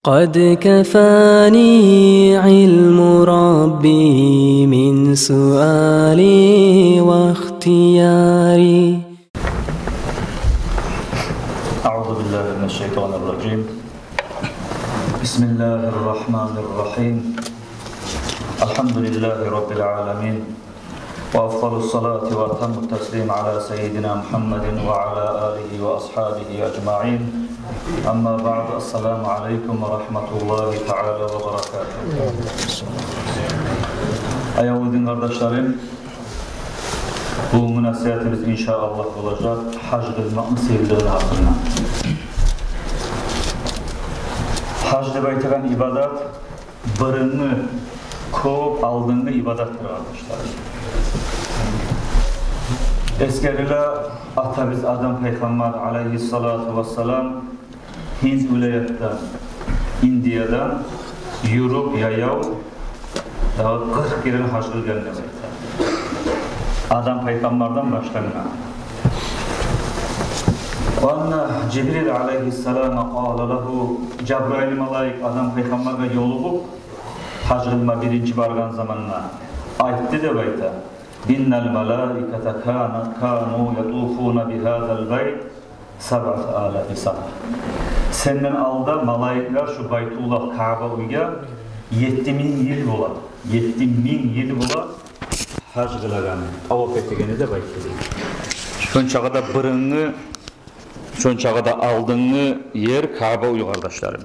قد كفاني علم ربي من سؤالي واختياري. أعوذ بالله من الشيطان الرجيم. بسم الله الرحمن الرحيم. الحمد لله رب العالمين، وأفضل الصلاة وأتم التسليم على سيدنا محمد وعلى آله وأصحابه أجمعين. أما بعد، السلام عليكم ورحمة الله تعالى وبركاته. Ayavudin kardeşlerim, bu münasebetimiz inşallah olacak hac kılmak meseleleri hakkında. Hac deb aytgan ibadat birini ko'p aldingi ibadatdir kardeşler. Eskeriler Atabiz Adam Peygamber aleyhissalatu vesselam Hind vilayetinden, Indiyadan yürüp yayav daha 40 kere hac kılgan demektir. Adam Peygamberden başlangan. Anna Cibril aleyhissalama qala lahu, Cebrail malaik Adam Peygamber'e yolup hac kılma birinci bargan zamanla aytti deb ayta. İnnel malaikete kanu yatufuna bihadal bayt 7000 sana. Senden alda malaikler şu Baytullah Kaaba uyga 7000 yıl bolar. 7000 yıl bolar hac kılagan. Tavaf etgeni de baytdı. Şonçagada birini, şonçagada aldığını yer Kaaba uy kardeşlerim.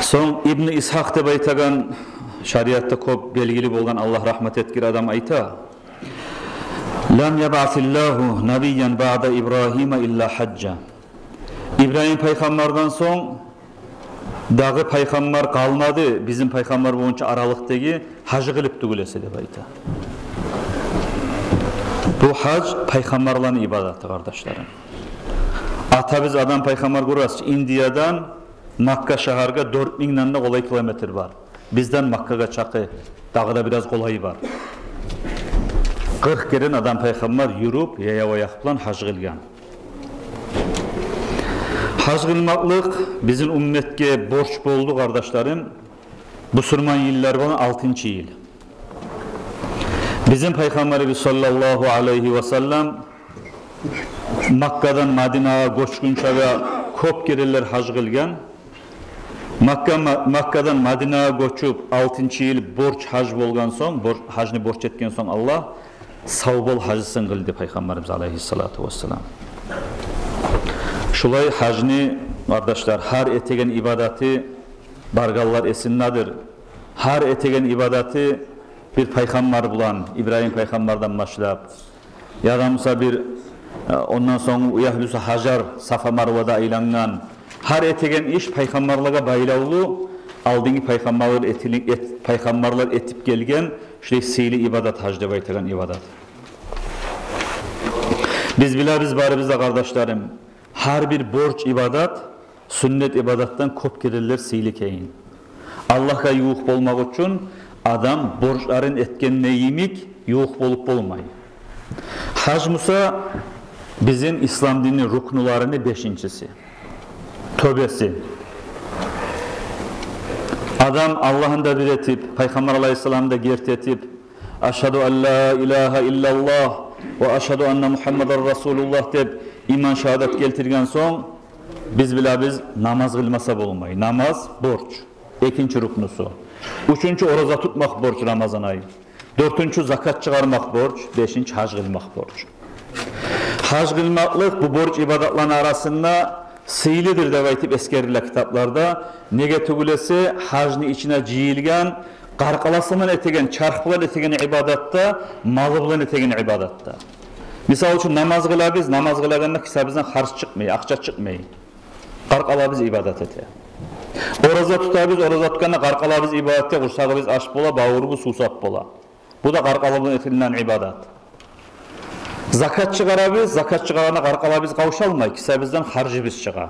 Son İbn İshak deb aytagan şariatda köp belgili bolgan Allah rahmet etgir adam ayta. Lam yab'asillahu nabiyyan ba'da İbrahim illa hacca. İbrahim peygamberden son dağı peygamber kalmadı. Bizim peygamber boyunca aralıktaki hacı kılıp tugulesi deb ayta. Bu hac peygamberlerin ibadeti kardeşlerim. Atabiz Adam peygamber kurası Indiyadan Makka şaharga 4000'den de kolay kilometre var. Bizden Makka'ga çakı dağda biraz kolay var. 40 kere Adam peygamber yürüp yaya ayak bilan hac kılgan. Hac kılmaklık bizim ümmetke borç boldu kardeşlerim. Bu sürman yıllar bana 6. yıl. Bizim Peygamberimiz sallallahu aleyhi ve sellem Makka'dan Madine'ye göçkünçe ve köp kereler hac kılgan. Makka'dan Madine'ye göçüp 6. yıl borç hac bolgan son, hacını borç etken son Allah savbol hacısın kıldı Peygamberimiz aleyhissalatu vesselam. Şulay hacını kardeşler har etegen ibadeti bargallar esinnadır. Har etegen ibadeti bir peygamber bulan İbrahim peygamberden başlap yadamsa bir ondan sonra uyahlusa hacar Safa Marva'da aylangan har etegen iş peygamberliğe baylaulu aldığın peygamberler etip gelgen şuray seyli ibadat hac deb aytagan ibadat. Biz baribizde kardeşlerim har bir borç ibadat sünnet ibadattan köp kereler seyli keyin. Allah'a yuğuk bolmak için adam borçların etkenine yemik yuğuk bolup bolmay. Hac Musa bizim İslam dininin ruknularını 5'incisi. Tövbesi. Adam Allah'ın da bir etip, Peygamber Aleyhisselam'da gert etip, Eşhedü en la ilahe illallah ve eşhedü enne Muhammeden Resulullah deyip iman şehadet geltirgen son, biz namaz kılmasa bulunmayı. Namaz borç. 2. ruknusu. 3. oruza tutmak borç Ramazan ayı. 4. zakat çıkarmak borç. 5. hac kılmak borç. Hac kılmaklık bu borç ibadatların arasında seylidir deb aytip eskerirler kitaplarda. Nege tugulesi hacni içine ciyilgen, qarqalasından etegen, çarx bilan etegen ibadatta, malı bilan etegen ibadatta. Misal üçün namaz kılabız, namaz kılaganda kisabızdan harç çıkmayı, akça çıkmayı. Qarqalabız ibadat ete. Oraza tutabız, oraza tutkanda qarqalabız ibadatte, kursağımız aç bola, bağırımız susap bola. Bu da qarqalabın etilinden ibadat. Zakat çıkarabız, zakat çıkarana qarqalabız kavuşalmay, kisabızdan harcımız çıkar.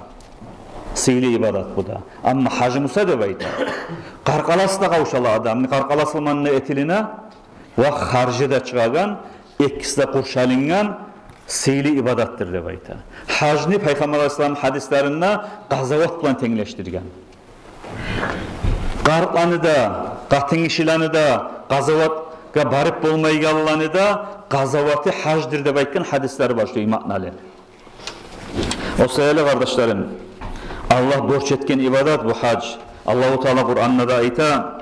Seyli ibadat bu da. Ama Hacı Musa deb ayta. Qarqalası da kavuşalı adam. Qarqalasılmanın etiline ve harcı da çıkargan, ikkisi de kurşalingan, seyli ibadatdır deb ayta. Hajni Peygamber Aleyhisselam hadislerinde gazavat bilan tengleştirgen. Qarıqlanı da, qatın işilani da, gazavatga barıp bolmayganlarını da gazavatı hajdır deb aytgan hadisleri başlıyor ma'nali. O sayılı kardeşlerim, Allah borç etken ibadat bu hac. Allah-u Teala Kur'an'da da ayta: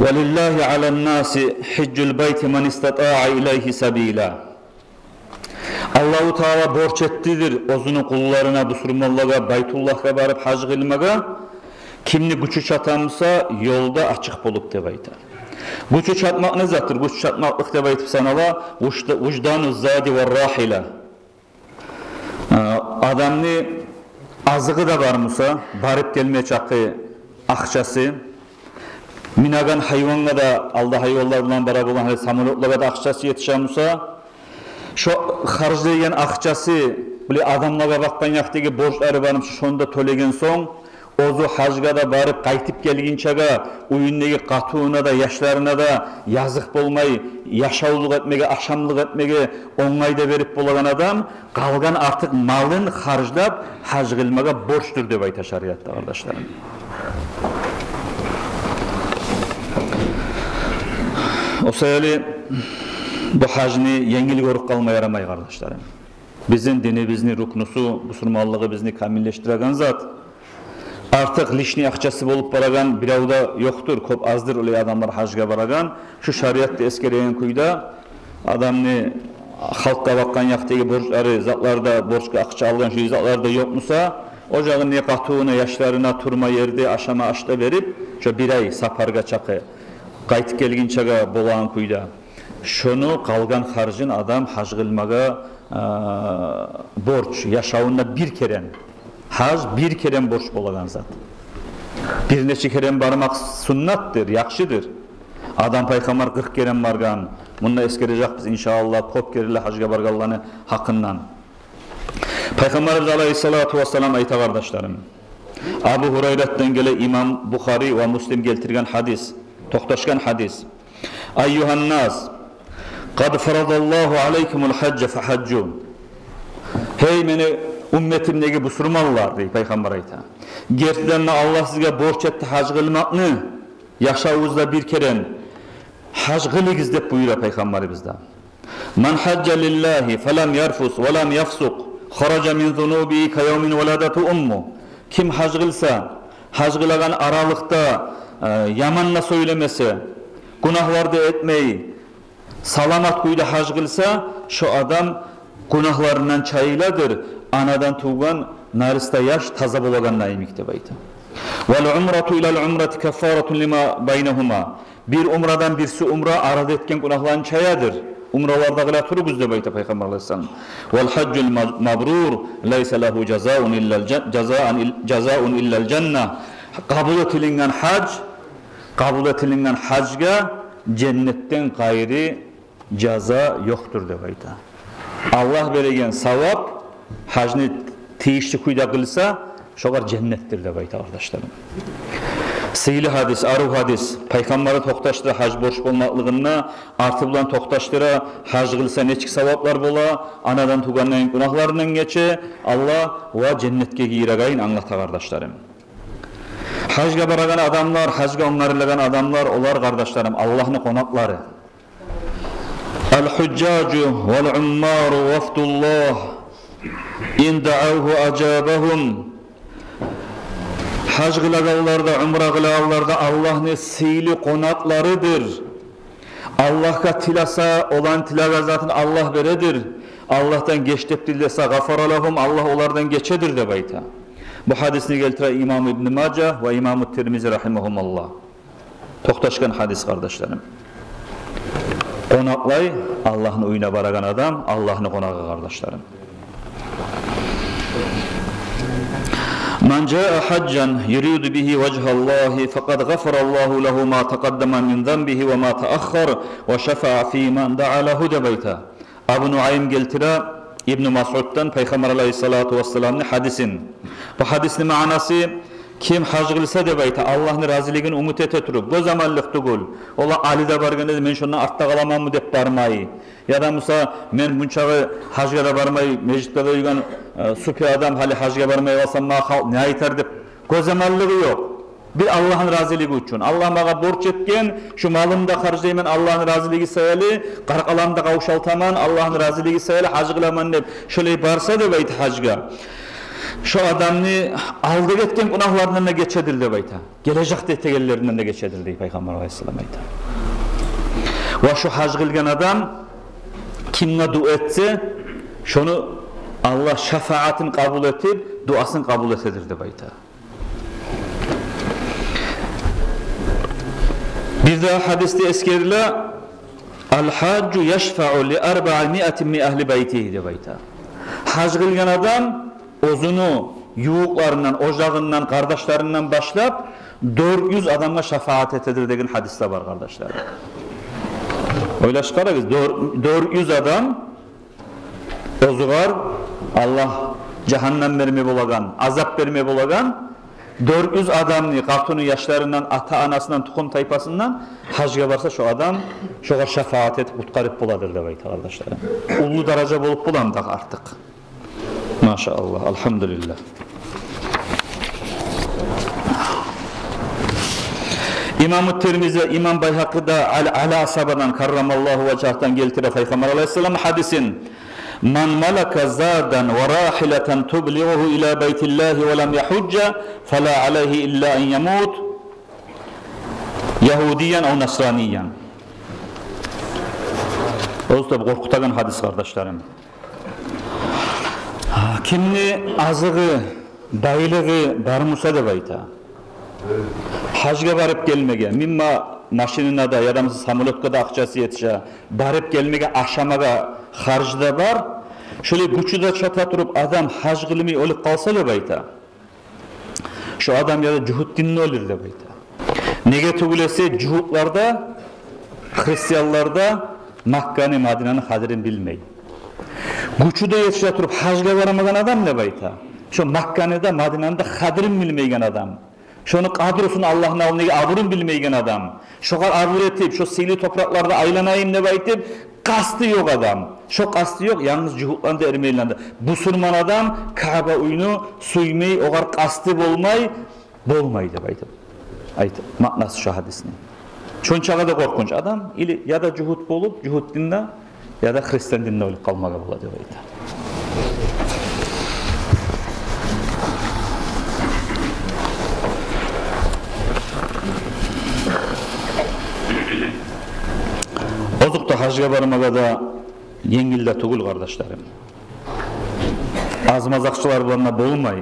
وَلِلَّهِ عَلَى النَّاسِ حِجُّ الْبَيْتِ مَنْ اِسْتَطَاعَ اِلَيْهِ سَب۪يلًا Allah-u Teala borç ettidir ozunu kullarına, busurmallaga, Baytullah'a barıp hac kılmaga, kimni güçü çatamsa yolda açık bolup deb ayta. Güçü çatmak ne zattır? Güçü çatmaklık deb aytıp sanala, vucdanu zadi ve rahila. Adamni azığı da varmısa, barıp gelmeye çakı akçası, minagan hayvanla da aldı hayvanlar bilan beraber olan samolotlara da akçası yetişamısa, şu harclayan akçası, bile adamlara bakkan yaktaki borçları varmış, şonda төлеген son, ozu hacga da barıp qaytip gelginçaga, uyundaki qatuğuna da, yaşlarına da yazık bolmay, yaşauluk etmege, aşamlık etmege, onayda verip bolagan adam, kalgan artık malın harclap, hac kılmaga borçtur deb ayta şariatta kardeşlerim. O sayılı bu hacni yengil görüp kalmaya yaramay kardeşlerim. Bizim dinimizin ruknusu, musulmanlığı bizni kamilleştiren zat. Artık lişni akçası bolup baragan biravda yoktur, kop azdır öyle adamlar hacga baragan. Şu şariatta eskereyen kuyda adamni halkka bakkan yaktaki borçları, zatlarda borçka akça algan şu zatlarda yokmusa, ocağın ne katuğuna, yaşlarına, turma yerde, aşama aşta verip, şu bir ay saparga çakı, qaytip gelginçaga bolan kuyda. Şunu kalgan harcın adam hac kılmaga borç, yaşavunda bir keren. Hac bir keren borç bolagan zat. Bir neçe keren barmak sunnattır, yakşıdır. Adam Peygamber 40 keren bargan. Bunda eskerecek biz inşallah kop kereli hacga barganlarını hakkından. Peygamberimiz Aleyhissalatu vesselam ayta kardeşlerim. Abu Hureyre'den gele İmam Bukhari ve Müslim geltirgen hadis, toxtaşkan hadis. Eyyuhan nas, qad faradallahu aleykumul hacca fehaccu. Hey meni ümmetimdeki busurmallar deyip Peygamber ayta. Gerçekten Allah size borç etti hac kılmakını, yaşavuzda bir keren hac kılığız deyip buyuruyor Peygamberimizde. Man hacca lillahi felem yarfus ve lem yafsuk kharaca min zunubi kayevmin veladatu ummu. Kim hac kılsa, hac kılagan aralıkta yamanla söylemese, günahlarda etmeyi, salamat kuyda hac kılsa, şu adam günahlarından çayıladır. Anadan tuğan narista yaş taza bolagan naimik deb ayta. Vel umratu ilal umrati keffaratun lima baynahuma. Bir umradan birisi umra arada etken günahların çayadır. Umralarda gıla turuguz deb ayta Peygamber Aleyhisselam. Vel haccul mabrur leysa lehu cazaun illal cennah. Kabul edilen hacga cennetten gayri caza yoktur deb ayta. Allah beregen savap hacni teyişli kuyda kılsa şoğar cennettir deb ayta kardeşlerim. Seyli hadis, arı hadis, Peygamber'e toxtaştıra hac borç bolmaklığına, artı bulan toxtaştıra hac kılsa neçik savaplar bola, anadan tuğanların günahlarından geçe, Allah ve cennetke giyiregayın anlata kardeşlerim. Hacga baragan adamlar, hacga onlarlagan adamlar, olar kardeşlerim, Allah'ın konakları. El-Huccacu vel-Ummaru vaftullah in da'avhu acabahum. Hac kılağanlarda, umra kılağanlarda Allah'ın seyli konaklarıdır. Allah'a tilasa olan tilaga zatını Allah veredir. Allah'tan geçtip dillese gafaralahum, Allah onlardan geçedir deb ayta. Bu hadisini geltire İmam İbn Mace ve İmam Tirmizi rahimahumallah. Toxtaşkan hadis kardeşlerim. Konaklay, Allah'ın oyuna baragan adam, Allah'ın konağı kardeşlerim. Man jaa haccan yuridu bihi vejhallahi faqad gafarallahu lehu ma taqaddama min zanbihi ve ma ta'akhkhar ve şefa'a fi man da'a lehu debayta. Abu Nuaym geltire İbn Mas'ud'dan Peygamber Aleyhissalatu vesselam'ın hadisin. Bu hadisin manası kim haj kılsa dep ayta, Allah'ın raziligini umut ete turup, gözamallık tugul. Ola Ali da barganda men şondan artta kalamamı dep barmay. Ya da Musa men bunçağı hajga da barmay, meclitte de uygan supi adam hali hajga barmay olsam ma ne aytar dep gözamallığı yok. Bir Allah'ın razıligi üçün. Allah mağa borç etken, şu malımda harcayman Allah'ın razıligi sayılı, qarqalamda qavuşaltaman Allah'ın razıligi sayılı, haj kılaman dep şöyle barsa dep ayta hajga. Şu adamni aldı etken günahlarından da geçedir dep ayta. Gelecek tetegellerinden de geçedir deyip Peygamber Aleyhisselam ayta. Ve şu haj kılgan adam kimne dua etse, şunu Allah şefaatini kabul etip, duasını kabul etedir dep ayta. Bir daha hadiste eskerile el-haccu yeşfa'u li 400 min ehli beytihi dep ayta. Haj kılgan adam ozunu yuğuklarından, ocağından, kardeşlerinden başlap 400 adamga şefaat etedir degen hadiste var kardeşler. Oylaş qaragız, 400 adam ozugar Allah cehennem verme bolagan, azap verme bolagan 400 adamni kartunu yaşlarından, ata anasından, tukum tayfasından hajga barsa şu adam şoğa şefaat etip utkarıp buladır dep ayta kardeşler. Ulu daraja bolup bulandak artık. Maşallah, elhamdülillah. İmam-ı Tirmizi, İmam Bayhaqı'da Ala Asabadan karramallahu vecahtan geltire Peygamber Aleyhisselam hadisin "Man malaka zadan ve rahilatan tubliğuhu ila beytillahi ve lem yahujja fela aleyhi illa en yamut Yahudiyen o Nasraniyen." O da korkutagan hadis kardeşlerim. Kimni azığı, baylığı barmusa dep ayta. Hajga barıp gelmege, mimma maşinina da ya da samolotka da akçası yetişe, barıp gelmege aşamaga harcda var. Şöyle güçüde çata turup adam haj kılmay olup kalsa dep ayta. Şu adam ya da cuhud dinini olur dep ayta. Nege tugulese cuhudlarda, Hristiyanlarda Makka'nı Madine'nin kadirini bilmeyin. Güçüde yetişe turup hajga baramagan adam dep ayta. Şu Makka'nı Madine'nin kadirini bilmeyen adam. Şunu kadrosunu Allah'ın alnıge aburun bilmeyen adam. Şoğar abur etip, şu sili topraklarda aylanayım dep aytip, kastı yok adam. Şu kastı yok, yalnız cuhudlandı ermeylandı. Bu surman adam Kaaba uyunu suymay, oğar kastı bolmay dep aytip. Aytip, maknası şu hadisini. Çonçağa da korkunç adam, ya da cuhud bolup, cuhud dinle, ya da Hristiyan dinle olup kalmaga bola dep aytip. Ozukta hajga barmaga da yengilde tugul kardeşlerim. Az mazakçılar bilen bolmay.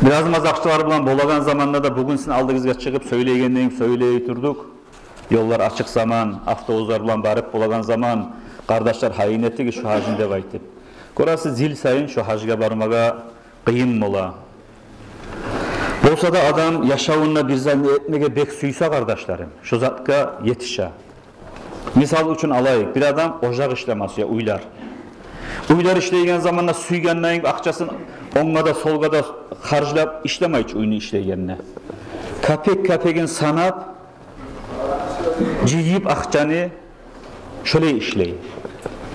Biraz mazakçılar bilen bolagan zamanda da bugün sizin aldığınızga çıkıp söyleyenden söyley turduk. Yollar açık zaman, avtobuslar bilen barıp bolagan zaman kardeşler hayin etti ki şu hajın dep aytip. Korası zil sayın şu hajga barmaga kıyın bola. Bolsa da adam yaşavunna bir zan etmege bek suysa kardeşlerim. Şu zatka yetişe. Misal üçün alayık, bir adam ocak işlemesi ya uylar. Uylar işleygen zamanla suyganlayın akçasını onga da solga da harcılap işlemay hiç uyunu işleygenine. Kapek sanap ciyip akçanı şöyle işleyin.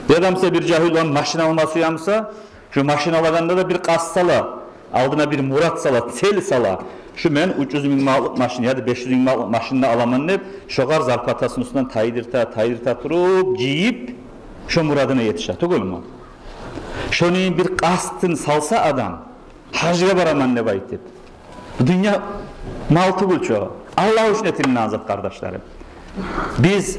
Bir adam size bir cahil olan maşin alması yamsa, şu maşin alaganda da bir kas sala, aldına bir murat sala, tel sala. Şu men 300 bin mağlık maşin ya da 500 bin mağlık maşinle alaman hep şoğar zarpatasının üstünden tayırta turup, ciyip şu muradına yetişe. Tugul mu? Şunu bir kastın salsa adam, hacga baraman ne baytip. Dünya mal tugul çoğu. Allah için etilini azat kardeşlerim. Biz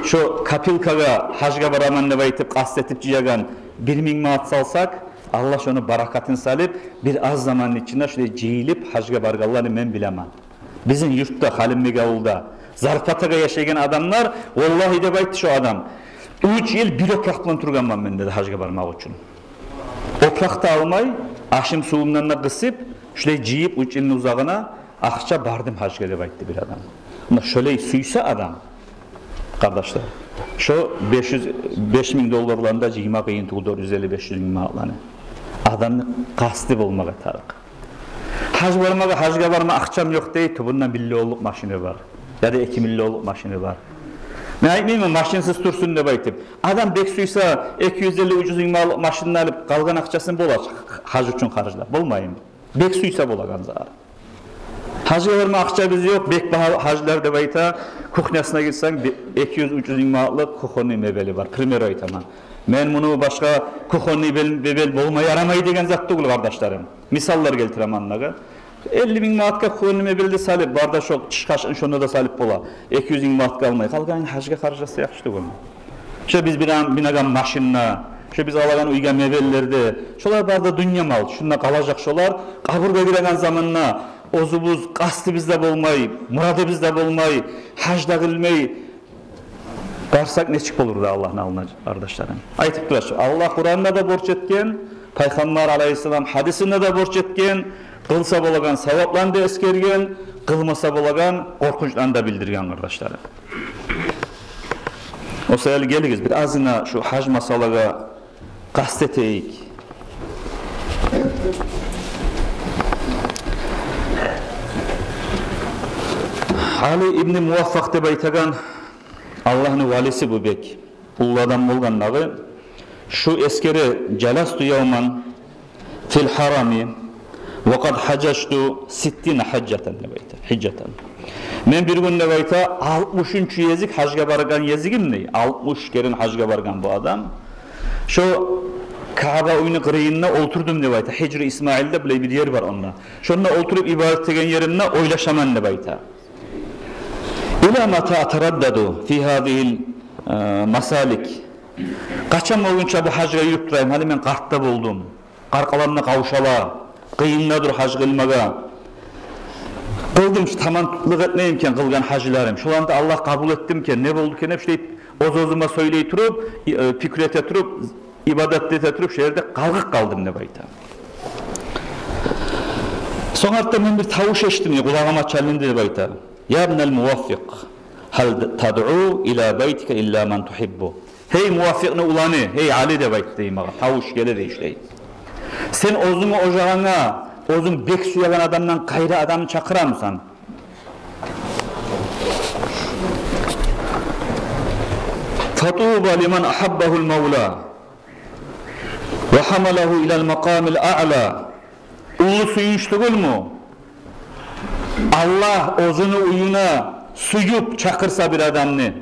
şu kapilkaga hacga baraman ne baytip, kastetip ciyagan 1000 maat salsak, Allah şunu barakatını salip bir az zamanın içinde şöyle ciyilip hacga bargallarını men bilemem. Bizim yurtta, Halim Avulda Zarpataga yaşayan adamlar vallahi de baytı şu adam 3 yıl bir oprakla turgan ben dedi hacga barmak için. Oprakta almay, aşım suğumdan da kısıp şöyle ciyip 3 yılın uzağına akça bardım hacga de baytı bir adam. Şöyle suysa adam kardeşler. Şu 5.000 dolarlarında ciyma kıyın tuğu 450-500 bin mağlanı. Adamın kastı olmağa tarık. Hajga barma akçam yok deyip, bundan 1 milyonluk maşini var. Ya da 2 milyonluk maşini var. Ben aytmayman maşinsiz tursun dep aytıp. Adam bek suysa 250 ucuz imalı maşinini alıp kalgan akçasını bolacak haj üçün harcılap. Bolmayın. Bek suysa bolagan zar. Hajga barma akça biz yok. Bek hajlar dep ayta. Kuhnyasına gitsen 200 ucuz imalı kuhonni mebeli var. Primero aytaman. Men bunu başka kuhonni bebel bolmay yaramay degen zat tugul kardeşlerim. Misallar keltirem anlaga. 50.000 maatka kuhonni mebeldi salip barda şok çıkaşın şonda da salip bola. 200.000 maatka almay. Kalgan hajga harjasa yaxşı tugul. Şu biz binagan maşinna, şu biz alagan uyga mebellerde, şolar barda dünya mal, şunda kalacak şolar. Kaburga giren zamanna ozubuz, kastı bizde bolmay, muradı bizde bolmay, hajda kılmay. Barsak neçik olurdu Allah'ın alına kardeşlerim. Aytıp durası. Allah Kur'an'da da borç etken, Peygamber aleyhisselam hadisinde de borç etken, kılsa bolagan savaplan da eskergen, kılmasa bolagan korkunçlan da bildirgen kardeşlerim. O sayılı geligiz bir azına şu hac masalaga kasteteyik. Ali İbni Muvaffak dep aytagan Allah'ın valisi bu bek. Ulu adam bolgandağı şu eskeri jalastu yawman fil harami ve kad hacajtu 60 hajjatan dep ayta. Hicjatan. Men bir gün dep ayta 63. yezik hajga bargan yezigim ne? 60 kerin hajga bargan bu adam. Şu Kaaba uyunu kırıyınna oturdum dep ayta. Hicri İsmail'de bile bir yer var onda. Şonda oturup ibadet egen yerimne oylaşaman dep ayta. İlâ mata ataraddadu fi hâzihil masalik. Kaçan boyunca bu hajga yürüp durayım. Hadi men kartta buldum. Karkalarına kavuşala. Kıyınnadır haj kılmaga. Kıldım tamamlık etmeyimken kılgan hajlarım. Şu anda Allah kabul ettimken ne bolduken hep şey ozozuma söyley turup, fikrete turup, ibadette turup şehirde kalgık kaldım ne bayta. Sonra men bir tavuş eşittim, kulağıma çalındı ne bayta. Ya ibnel muvaffik, hal tad'u ila beytike illa man tuhibbu. Hey muvaffikne ulanı, hey Ali de bayt deyim ağa, tavuş gele de işley. Sen ozunu ocağına, ozun bek suyagan adamdan kayra adamı çakıramsan. Fatuba liman ahabbahul mevla ve hamalahu ilal makamil a'la. Ulu suyunç tugul mu? Allah ozunu uyuna suyup çakırsa bir adamını.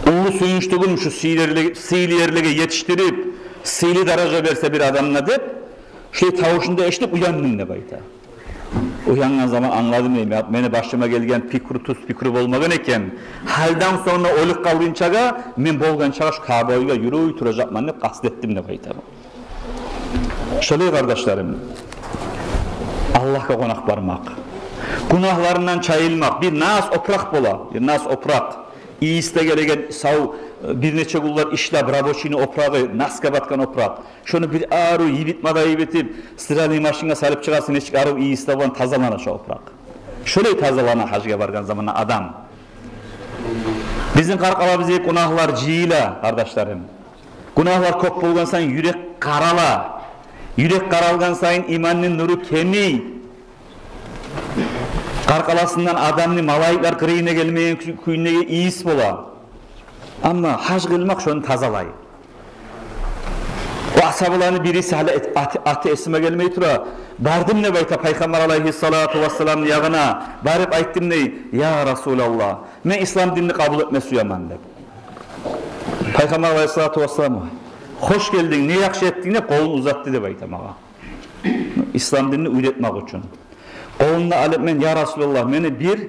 Ulu suyunç tugul mu şu sihirli yerlere yetiştirip sihirli daraja verse bir adamına deyip şey tavuşunda eşitip uyandım ne bayta. Uyangan zaman anladım ya, meni başıma gelgen pikru bolmagan eken haldan sonra oluk kaldığın çaga men bolgan çaga şu Kabe'ye yürüy turacakman ne kastettim ne bayta. Şöyle kardeşlerim, Allah'a konak barmak, günahlarından çayılmak, bir nas oprak bola, bir nas oprak, iyiste gereken sav bir neçe kullar işlep raboşini oprağı, naska batkan oprak. Şunu bir ağrı yibitmada yibitip sıralı maşına salıp çıkarsın eşik ağrı iyiste olan tazalana şu oprak. Şöyle tazalana hacga bargan zamanla adam. Bizim karkala bize günahlar cihila kardeşlerim. Günahlar kop bulgan sayın yürek karala. Yürek karalgan sayın imanın nuru kemi. Karkalasından adamını malayiklar kırıyına gelmeyen kuyununa iyis bola. Ama hac kılmak şunu tazalay. O ashablarını birisi hala atı esime gelmeyi tura. Bardım ne bayta Peygamber aleyhissalatu vesselam yağına. Barıp ayttim ne? Ya Resulallah. Men İslam dinini kabul etmesi uyaman de. Peygamber aleyhissalatu vesselam. Hoş geldin, ne yakşı ettiğine kolunu uzattı de bayta mağa. İslam dinini üretmek için. Kolunu alıp men ya Resulallah meni bir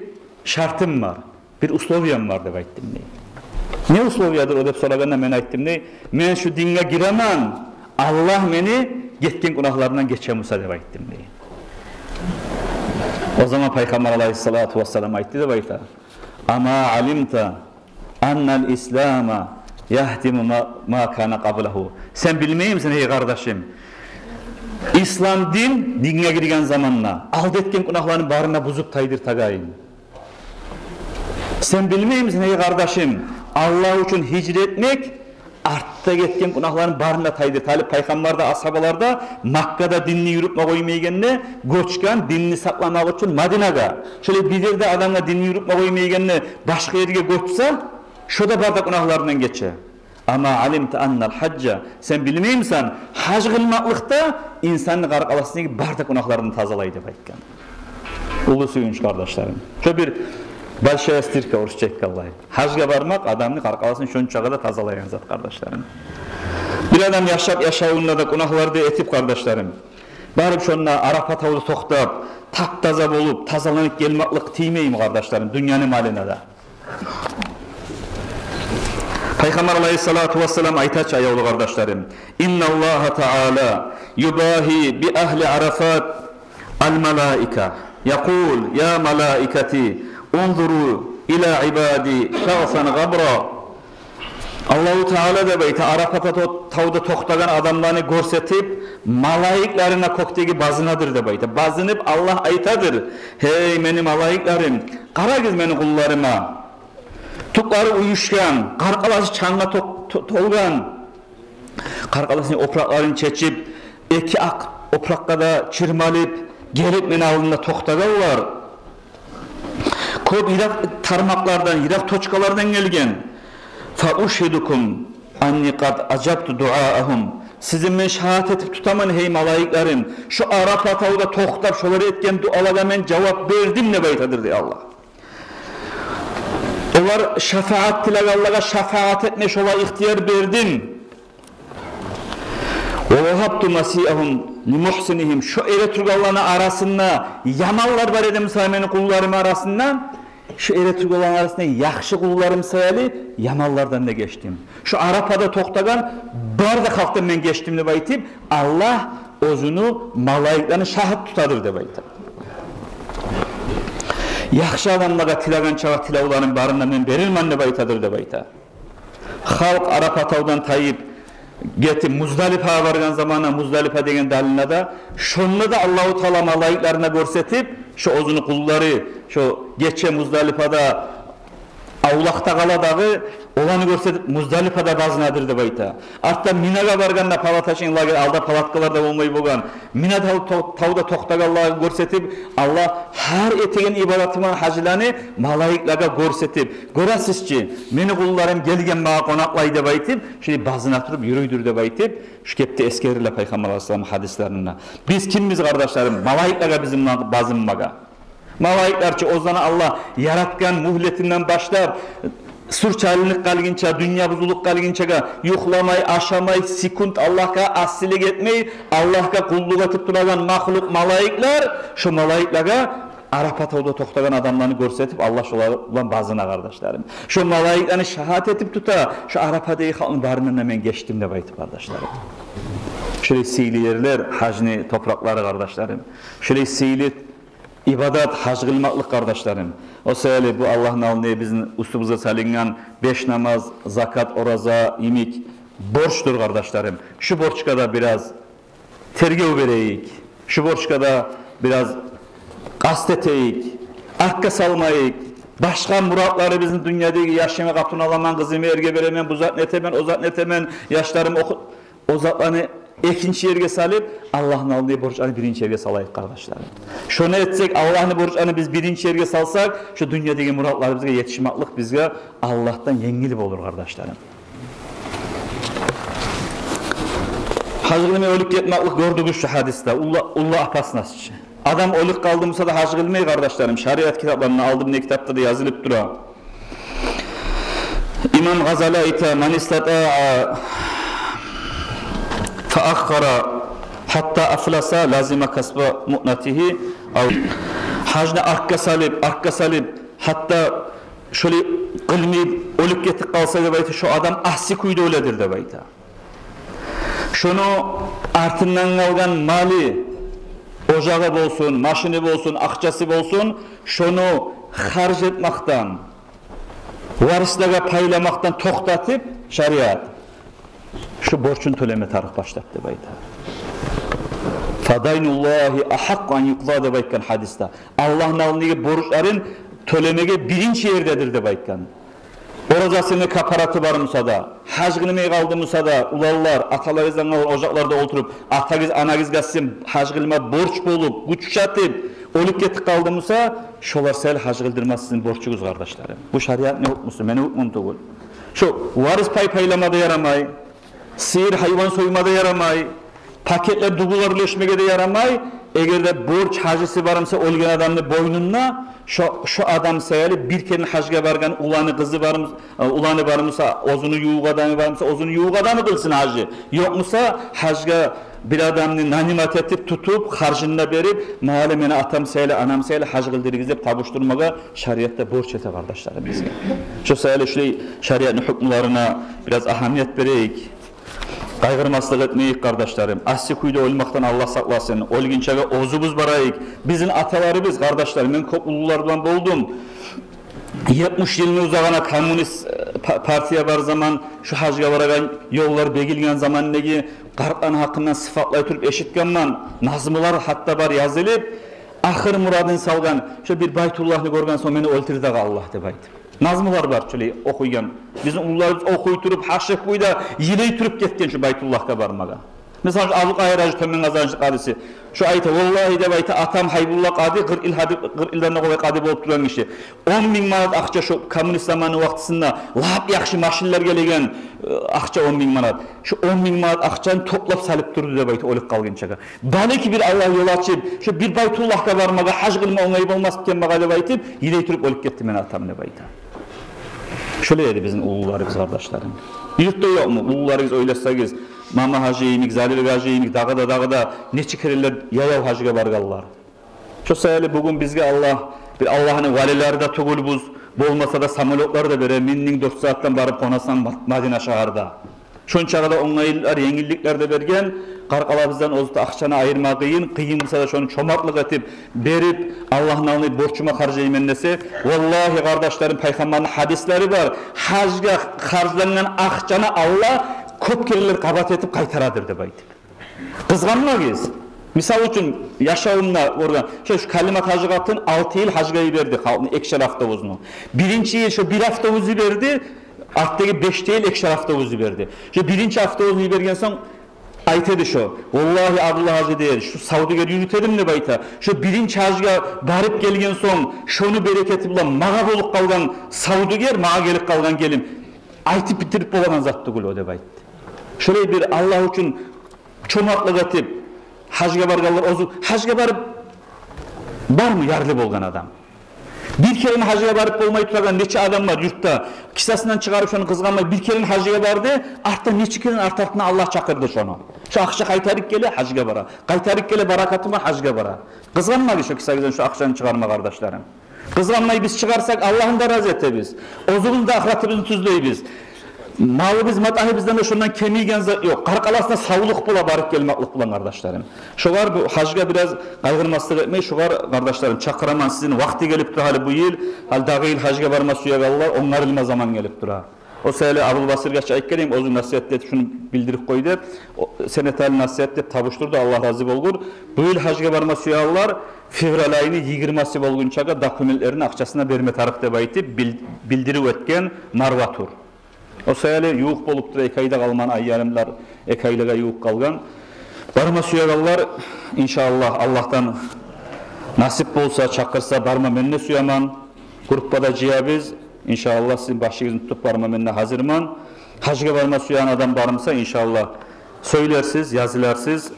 şartım var. Bir usloviyam var de bayttim ne? Ne usloviyadır o dep soraganda men aytdım ne? Men şu dinge giremem. Allah meni getken günahlarından geçemuse dep aytdım ne? O zaman Peygamber aleyhissalatu vesselam aytdı de bayta. Ama alimta annal İslam'a yahdimu ma kana qablahu. Sen bilmeyim misin ey kardeşim? İslam dinge girgen zamanla aldı etken günahlarının barına buzup taydır tagayın. Sen bilmeyim misin ey kardeşim? Allah için hicretmek artta ketken günahların barına taydı. Talip paygambarda, ashabalarda Makka'da dinni yürütme koymaygenne göçken dinni saklamak için Madinaga. Şöyle bizerde adamga dinni yürütme koymaygenne başka yerge göçse şu da bardak günahlarından geçe. Ama alimte annal hacca sen bilmeyimsen hac kılmaklıkta insanın qarqalasındaki bardak günahlarını tazalaydı baytkan. Ulu suyunç kardeşlerim. Şöyle bir большая стирка урушчак каллай. Hajga barmak adamın qarqalasını şonçağa da tazalayan zat kardeşlerim. Bir adam yaşayında da günahlarda etip kardeşlerim. Barıp şonuna Arafat tawda toxtap, taptaza bolup, tazalanıp gelmaklık tiymeyim kardeşlerim dünyanın maline da. Peygamber aleyhissalatu vesselam aytaç ayavlu kardeşlerim. İnna Allah Teala yubahi bi ahli Arafat al malaika. Yaqul ya malaikati unzuru ila ibadi şahsan gabra. Allahu Teala da beyte Arafat'a tawda toxtagan adamlarını görsetip malaiklerine koktegi bazınadır da beyte. Bazınıp Allah aytadır. Hey meni malaiklerim, qaragız meni kullarıma. Tuklары uyuşkan, qarqalası çanla tolgan, qarqalasını opraklarını çeçip, eki ak oprakka da çırmalıp, gelip meni alında toxtagavlar. Köp Irak tarmaklardan, Irak toçkalardan gelgen. Fa uşhidukum anni qad ajabtu duaahum. Sizin men şahat etip tutaman hey malaiklerim. Şu Arafat tawda toxtab şoları etken dualara men cevap verdim ne baytadır diye Allah. Onlar şefaat tilek Allah'a şefaat etme şola ihtiyar verdim. Ve vahabtu masihum li muhsinihim. Şu eretürk Allah'ın arasında yamallar var edem saymenin kullarım arasında. Şu eretürk Allah'ın arasında yaxşı kullarım sayılı yamallardan da geçtim. Şu Arapa'da toxtagan barda kalktım ben geçtim de baytip Allah özünü malaiklerini şahit tutadır de baytip. Yaxşı adamlara tilagan çağa tilavların barından men berilman ne baytadır da bayta. Halk Arafat tawdan tayip getip Muzdalifa'ya vargan zamana Muzdalifa degen dalına da şonunu da Allahu Teala malaiklerine görsetip şu özünü kulları şu geçe Muzdalifa'da avlaqta qaladağı olanı görsetip Muzdalifa'da bazınadır da bayta. Hatta Minaga barganda palataşın lager alda palatkalarda olmayı boğan. Mina tawda toxtagallağı görsetip Allah her etegen ibadatımın hacılarını malaiklerine görsetip görasizçi meni kullarım gelgen mağa konaqlay da baytip şimdi bazına turup yürüydür de baytip şu kepte eskerirle Peygamber Aleyhisselam hadislerine. Biz kimmiz kardeşlerim? Malaiklerine bizim bazınmaga. Malaiklerçi ozana Allah yaratgan muhletinden başlar surçaylık kalginçe, dünya buzuluk kalginçe yuhlamay, aşamay, sekund Allah'a asilik etmey, Allah'a kulluk etip duragan mahluk malaikler, şu malaiklerine Arafat tawda toxtagan adamlarını görsetip Allah şolarla bazına kardeşlerim. Şu malaiklerini şahat etip tuta, şu Arafat'ı halkın barından hemen geçtim de baytı kardeşlerim. Şöyle seyli yerler, hacni toprakları kardeşlerim. Şöyle seyli İbadat, hac kılmaklık kardeşlerim. O sayılı bu Allah'ın alnıya bizim üstümüze salingan 5 namaz, zakat, oraza, imik borçtur kardeşlerim. Şu borçka da biraz tergev vereyik. Şu borçka da biraz kasteteyik. Arka salmayık. Başka muratları bizim dünyadaki yaşama kaptın alaman, kızımı erge veremen, bu zat netemen, o zat netemen, yaşlarım o zatlarını ikinci yerge salıp Allah'ın aldığı borçlarını birinci yerge salayık kardeşlerim. Şunu etsek Allah'ın borçlarını biz birinci yerge salsak şu dünyadaki muratlarımıza yetişmaklık bizge Allah'tan yengilip olur kardeşlerim. Hacı kılmaya ölüp yetmaklık gördük şu hadiste. Allah apasnasçı. Adam ölüp kaldığımızda da hacı kılmaya kardeşlerim. Şariat kitaplarını aldım ne kitapta da yazılıp dura. İmam Gazali ayta man istata'a faakhara hatta aflasa lazima kasba mu'natihi hacna arka salip hatta şöyle kılmayıp ölüp getip kalsa da bayta şu adam ahsi kuydu öyledir de bayta. Şunu artından kalgan mali ocağı olsun, maşını olsun, akçası olsun şunu harc etmaktan varislara paylamaktan toxtatıp şariat şu borçun төлeme tarih başlattı bayta. Fadaynullahi ahakkan yuqza da baytkan hadiste. Allah'ın alnıge borçların tölemege birinci yerdedir de baytkan. Orazasının kaparatı barımsa da, hac kılmay kaldımsa da, ulallar, atalarınızdan ocaklarda oturup, atagız, anagız gelsin, hac kılma borç bulup, güç çatıp, olup ketip kaldımsa, şolar sel hac kıldırmaz sizin borçunuz kardeşlerim. Bu şariat ne hukmusu, meni hukmum tuğul. Şu, varis pay paylamada yaramay, sihir hayvan soymada yaramay, paketler dugular birleşmeye de yaramay, eğer de borç hacısı varımsa olgan adamın boynuna şu adam sayılı bir kere hacga bargan ulanı kızı varımsa ulanı varımsa ozunu yuğuk adamı varımsa ozunu yuğuk adamı kılsın hacı. Yokmusa hacga bir adamını nanimat etip tutup harcında verip mahalle meni atam sayılı anam sayılı hac kıldırırız deyip tabuşturmaga şariatta borç ete kardeşlerim bizge. Şu sayılı şöyle şariatın hükümlerine biraz ahamiyet vereyik. Kaygırmaslık etmeyik kardeşlerim. Asli kuyda olmaktan Allah saklasın. Olginçaga ozubuz barayık. Bizim atalarımız kardeşlerim. Ben koplululardan buldum. 70 yılını uzağına komünist partiye var zaman şu hacga varagan yollar begilgen zaman negi qarqan hakkından sıfatlay turup eşitkenman nazmılar hatta var yazılıp ahir muradın salgan şu bir Baytullah'ını görgen son beni öldürdü Allah de bayt. Nazmılar var şöyle okuygan. Bizim ularımız okuy turup haşık kuyda yiley turup ketken şu Baytullah'a barmaga. Mesela şu avluk ayıracı tömen kazanıcı kadisi. Şu ayta vallahi de bayta atam Haybullah qadi 40 ilden koy qadi bolup duran kişi. 10.000 manat akça şu komünist zamanı vaxtısında lap yaxşı maşinler gelegen akça 10.000 manat. Şu 10.000 manat akçanı toplap salıp durdu de bayta olup kalgınçaga. Baliki bir Allah yol açıp şu bir Baytullah'a barmaga hac kılma oңай bolmaz diken maga baytıp yiley turup olup ketdi men atam ne bayta. Şöyle dedi bizim ulularımız kardeşlerim. Yurtta yok mu? Ulularımız öylesegiz. Mama hacıyımik, Zalil hacıyımik, dağda neçi kereler yayav hacıga bargallar. Şu sayılı bugün bizge Allah, bir Allah'ın valileri de tuğulbuz, bolmasa da samolotlar da bere, minning 4 saatten barıp konasan Madina şaharda. Şonçağa oңайlar, yengillikler de bergen, qarqalabızdan ozda akçana ayırma kıyın bulsa da şonu çomaklık etip, berip, Allah'ın alını borçuma harcayım dese, vallahi kardeşlerim Peygamber'in hadisleri var, hacga harclanan akçana Allah, köp kereler qabat etip qaytaradır de baytip. Kızganmagız. Misal için yaşamında orada şu kalimat hacı kaptın 6 yıl hacgayı verdi ekşer avtobusunu. Birinci yıl şu bir avtobusu verdi, arttaki 5 yıl ekşer avtobusu verdi. Şu birinci avtobusunu vergen son aytedi şu. Vallahi Abdullah Hacı der, şu Saudi'ye yürütelim ne bayta. Şu birinci hacga barıp gelgen son şonu bereketi bulan mağa bolup kalgan Saudi'ye mağa gelip kalgan gelim. Aytıp bitirip bolagan zattı gül o de baytı. Şöyle bir Allah için çomaklık etip hacga barganlar ozu hacga barıp var mı yarlı bolgan adam? Bir kerenin hacga barıp bolmay turagan neçe adam var yurtta kisasından çıkarıp şonu kızganmay bir kerenin hacga bardı artta neçe kerenin artartına Allah çakırdı şonu. Şu akça kaytarık gele hacga bara. Kaytarık gele barakatı var hacga bara. Kızganmadı şu kisagizden şu akçanı çıkarma kardeşlerim. Kızganmayı biz çıkarsak Allah'ın da razı ete biz. Ozuğun da ahiratımızı tüzley biz. Malımız matahibizden de şundan kemiğen yok. Qarqalasına sağlık bula barıp gelmaklık bulan kardeşlerim. Şugar bu hacga biraz kaygırmaslık etmeyi şugar kardeşlerim çakıraman sizin vakti gelip durali bu yıl hal dağı yıl hacga barma suya gallar onlar ilme zaman gelip dura. O sayılı Abul Basir Gaç'a ayık ozu nasihatle şunu bildirip koydu. Senetali nasihatle tabuşturdu Allah razı olgur. Bu yıl hacga barma suya gallar fevral ayını 20'si bolgunçaga dokumentlerin akçasına verme tarifte baytip bildirip etken marvatur. O sayılı yuğuk bolup da ekayda kalman ayyalimler ekaylığa yuğuk kalgan. Barma suya gallar inşallah Allah'tan nasip bolsa çakırsa barma menne suyaman. Gruppada ciyabiz inşallah sizin başınızın tutup barma menne hazırman. Hacga barma suyan adam barımsa inşallah söylersiz, yazılarsız.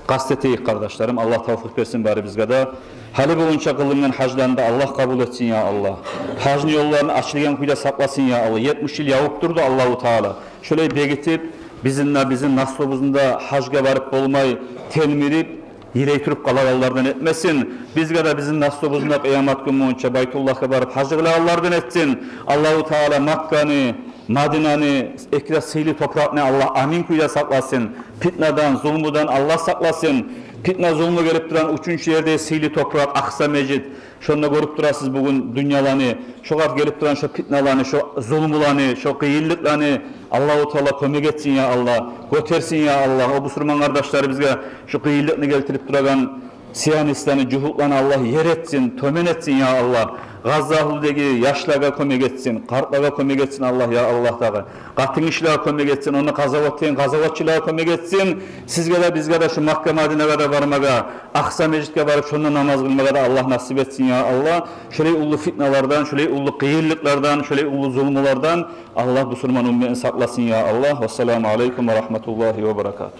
Gazeteyik kardeşlerim. Allah tavfik versin bari bizge de. Hali boyunca kılıngan haclarında Allah kabul etsin ya Allah. Hacın yollarını açılgan kuyda saklasın ya Allah. 70 yıl yavuk durdu Allah-u Teala. Şöyle begitip bizim naslobuzunda hacga varıp olmayı telmirip yirey turup kalallardan etmesin. Bizge de bizim naslobuzunda kıyamet günü boyunca Baytullah'a varıp hacılarlardan etsin. Allah-u Teala Makka'nı Madina'nı ekra seyli toprakını Allah amin kuyda saklasın. Fitnadan, zulmudan Allah saklasın. Fitna zulmü gelip duran üçüncü yerde seyli toprak, Aksa Mecid. Şonda görüp durasız bugün dünyalarını, şoğat gelip duran şu fitnalarını, şu zulmularını, şu kıyıllıklarını Allah-u Teala kömek etsin ya Allah. Götersin ya Allah. O Müslüman kardeşleri bizge şu kıyıllıkını getirip duran Siyanistlerini, cuhuklarını Allah yer etsin, tömen etsin ya Allah. Gazzahuldagi yaşlarga kömek etsin, kartlarga kömek etsin Allah ya Allah dağı. Katın işlerge kömek etsin, onu gazavatçılarga kömek etsin. Sizge de bizge de şu Makka Madine'ye de varmaga, Aksa Mecit'e varıp şunda namaz kılmaga da Allah nasip etsin ya Allah. Şöyle ulu fitnalardan, şöyle ulu kıyırlıklardan, şöyle ulu zulmulardan Allah bu Müslüman ümmetini saklasın ya Allah. Vesselamu aleyküm ve rahmetullahi ve berekatuhu.